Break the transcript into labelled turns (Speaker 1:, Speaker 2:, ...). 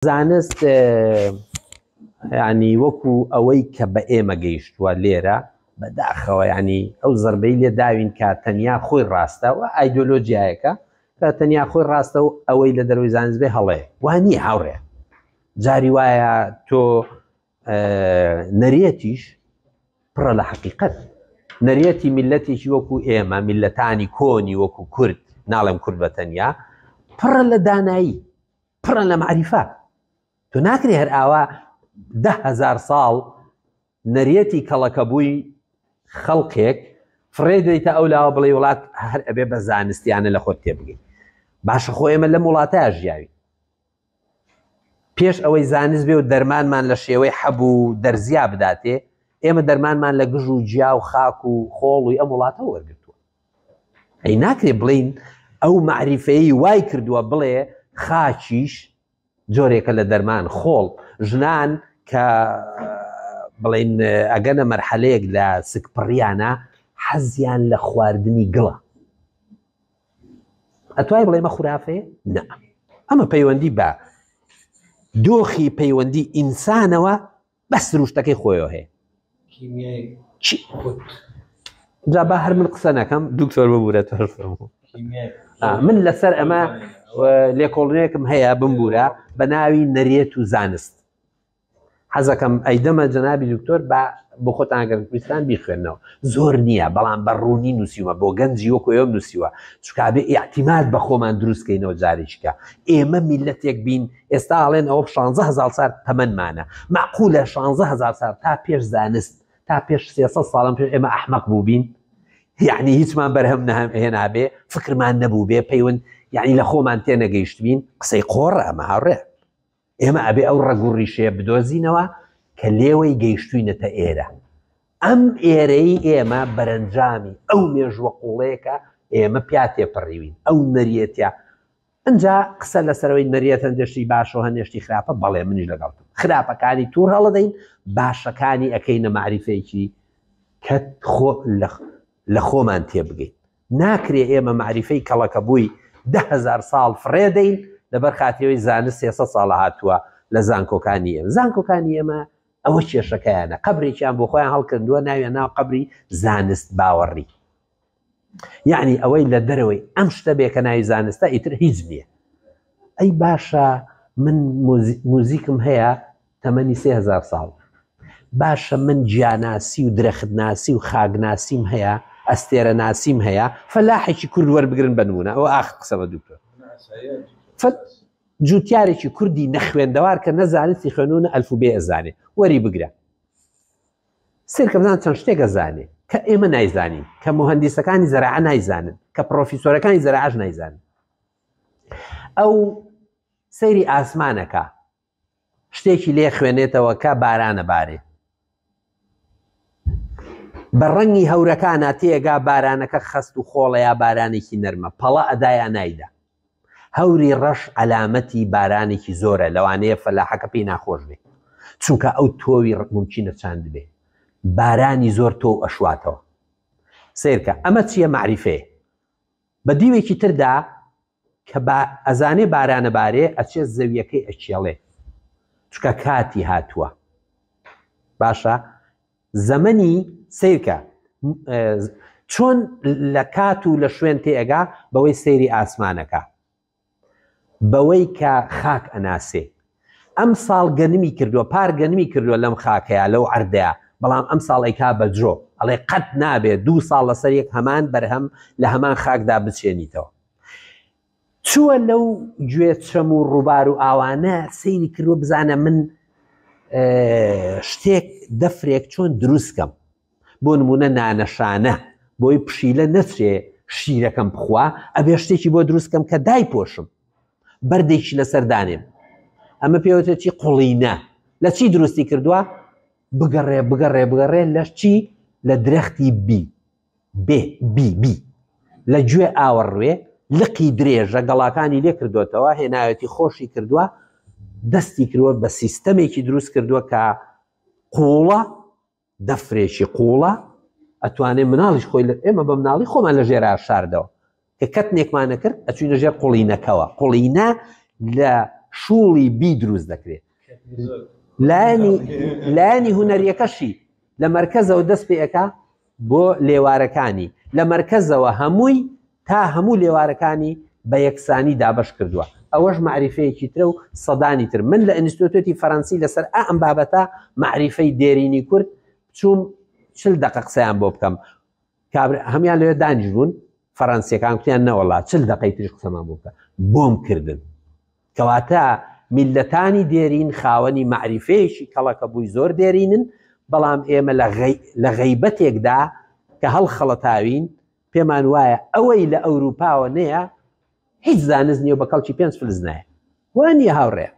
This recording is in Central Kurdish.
Speaker 1: زانست يعني وەکو ئەوەی کە بە ئێمە گەیشتووە لێرە بەداخەوە ینی ئەو زەربەی لێ داوین کە تەنیا خۆی ڕاستە و ئایدۆلۆجیایەکە کە تەنیا خۆی ڕاستە و ئەوەی لە دەروی زانست بێ هەڵەیە وانی هاوڕێ جاری وایە تۆ نەریەتیش پڕە لە حەقیقەت نەریەتی میلەتێکی وەکو ئێمە میلەتانی کۆنی وەکو کورد ناڵێم کورد بە تەنیا پڕە لە دانایی پڕە لە معریفە تۆ ناکرێ هەر ئاوا 10,000 ساڵ نەریەتی کەڵەکە بووی خەڵقێک فرێدەیتە ئەو لاوە بڵێ وڵات هەر ئەبێ بە زانستیانە لە خۆت تێبگەین باشە خۆ ئێمە لەم وڵاتەیە ژیاوی پێش ئەوەی زانست بێ و دەرمانمان لە شێوەی حەبوو دەرزیا بداتێ ئێمە دەرمانمان لە گژ و جیا و خاک و خۆڵی ئەم وڵاتە وەرگرتووە ئەی ناکرێ بڵین ئەو معریفەیەی وای کردووە بڵێ خاچیش جۆرێکە لە دەرمان خۆڵ ژنان کە بڵین ئەگەنە مەرحەلەیەک لە سکپڕیانە حەزیان لە خواردنی گڵە ئەتوای بڵێ مە خورافەیە؟ نە ئەمە پەیوەندی بە دۆخی پەیوەندی ئینسانەوە بەس روشتەکەی خۆیەوە هەیە جا با هەر من قسە نەکەم دوکتۆر ببوورە من لەسەر ئەمە لێکۆڵنەیەکم هەیە بمبورە بە ناوی نەریەت و زانست حەزەکەم ئەیدەمە جەنابی دکتۆر بۆ خۆتان ئەگەر کویستان بیخوێنەوە زۆر نییە بەڵام بەڕوونی نووسیوە بۆ گەنجی وەکو ئێوەم نووسیوە چکابێ ئیعتیماد بە خۆمان دروستکەینەوە جارێکیکە ئێمە میلەتێک بین ئێستا ئاڵێن ئەوە 16,000 سال تەمەنمانە معقولە 16,000 سال تا پێش زانست تا پێش 300 ساڵم پێش ئێمە ئەحمەق بوو بین یعنی هیچمان بەرهەم هێنابێ فکرمان نەبوو بێ پەیوەند یعنی لە خۆمان تێنەگەیشتبین قسەی قۆڕە ئەمە هاوڕێ ئێمە ئەبێ ئەو ڕەگوڕیشەیە بدۆزینەوە کە لێوەی گەیشتوینەتە ئێرە ئەم ئێرەی ئێمە بەرەنجامی ئەو مێژوە قوڵەیەکە ئێمە پیا تێپەڕیوین ئەو نەریەتە ئەجا قسە لەسەرەوەی نەریەت هەندێشتی باش و هەندێشتی خراپە بەڵێ منیش لەگەڵتم خراپەکانی توور هەڵەدەین باشەکانی ئەەکەینە معریفەیەکی کە لە خۆمان تێبگەین ناکرێ ئێمە معریفەی کەڵەکە بووی 10,000 ساڵ فرێدەین لەبەر خاتیەوەی زانست 300 ساڵە هاتووە لە زانکۆکانی ئێمە زانکۆکانی ئێمە ئەوە کێشەکەیانە قبرێکیان بۆ خۆیان هەڵکردووە ناویان ناو قبری زانست باوەڕی یعنی ئەوەی لە دەرەوەی ئەم شتە بێ کە ناوی زانستە ئیتر هیچ نییە ئەی باشە من موزیکم هەیە تەمەنی 3,000 ساڵ باشە من گیاناسی و درەختناسی و خاگناسیم هەیە ئەستێرە ناسیم هەیە فەلاحێکی کورد وەربگرن بنمونە ئەوە ئاخر قسە بە دوکتۆر جوتیارێکی کوردی نەخوێندەوار کە نەزانستی خوێنونە ئەلفوبێ ئەزانێ وەری بگرە سێرکە بزان چەند شتێک ئەزانێ کە ئێمە نایزانین کە مهەندیسەکانی زەراعە نایزانن کە پرۆفیسۆرەکانی زەراعەش نایزانن ئەو سەیری ئاسمانەکە شتێکی لێ خوێنێتەوە کە بارانە بارێ بە ڕەنگی هەورەکانە تێگا بارانەکە خەست و خۆڵە یا بارانێکی نەرمە پەڵە ئەدایە نایدا هەوری ڕەش ئەلامەتی بارانێکی زۆرە لەوانەیە فەلاحەکە پێی ناخۆش بێ چونکە ئەو تۆوی ممکنە چاند بێ بارانی زۆر تۆ ئەشواتەوە سیرکە ئەمە چییە معریفەیە بە دیوێکی تردا کە ئەزانێ بارانە بارێ ئەچێت زەویەکەی ئەچێڵێ چکە کاتی هاتووە باشە زەمەنی سیرکە چۆن لە کات و لە شوێن تێگا بەوەی سەیری ئاسمانەکە بەوەی کە خاک ئەناسێ ئەم ساڵ گەنمی کردووە پار گەنمی کردووە لەم خاکەیە لەو عەردەیە بەڵام ئەم ساڵ ئەیکا بە جۆ ئەڵێ قەت نابێت 2 ساڵ لەسەر یەک هەمان بەرهەم لە هەمان خاکدا بچێنیتەوە چووە لەو گوێ چەم و ڕووبار و ئاوانە سەیری کردووە بزانە من شتێک دەفرێک چۆن دروستکەم بۆ نمونە نانەشانە بۆی پشیلە نەچێ شیرەکەم بخوا ئەبێ شتێکی بۆ دروستکەم کە دایپۆشم بەردێکی لەسەر دانێم ئەمە پێوتێکی قوڵینە لە چی دروستی کردووە بگەڕێ بگەڕێ بگەڕێ لە چی لە درەختی بی لە گوێ ئاوەڕوێ لقی درێژە گەڵاکانی لێ کردوێتەوە هێناوەتی خۆشی کردووە دەستی کردووە بە سیستەمێکی دروست کردووە کە قوڵە دەفرێکی قوڵە ئەتوانێت مناڵیش خۆی ئێمە بە مناڵی خۆمان لە ژێرا شاردەوە کە کەتنێکمانە کرد ئەچوینە ژێر قوڵینەکەوە قوڵینە لە شوڵی بی دروست دەکرێت لایانی هونەریەکەشی لە مەرکەزەوە دەست پێەکە بۆ لێوارەکانی لە مەرکەزەوە هەمووی تا هەموو لێوارەکانی بە یەکسانی دابش کردووە ئەوەش معریفەیەکی ترە و سەدانی تر من لە ئینستیتوتی فەڕەنسی لەسەر ئەم بابەتە معریفەی دێرینی کورد چوم 40 دقیقە قسەیان بۆ بکەم هەمیان لەوێ دانیش بوون فەڕەنسیەکان کوتیان نەوەڵا 40 دقەی تریش قسەمان بۆ بکە بۆم کردن کەواتە میلەتانی دێرین خاوەنی معریفەیەکی کەڵەکە بووی زۆر دێرینن بەڵام ئێمە لە غەیبەتێکدا کە هەڵخەڵەتاوین پێمان وایە ئەوەی لە ئەوروپاوە نەیە هیچ زانست نییە بە کەڵکی 5 فلز نایە وانە هاوڕێ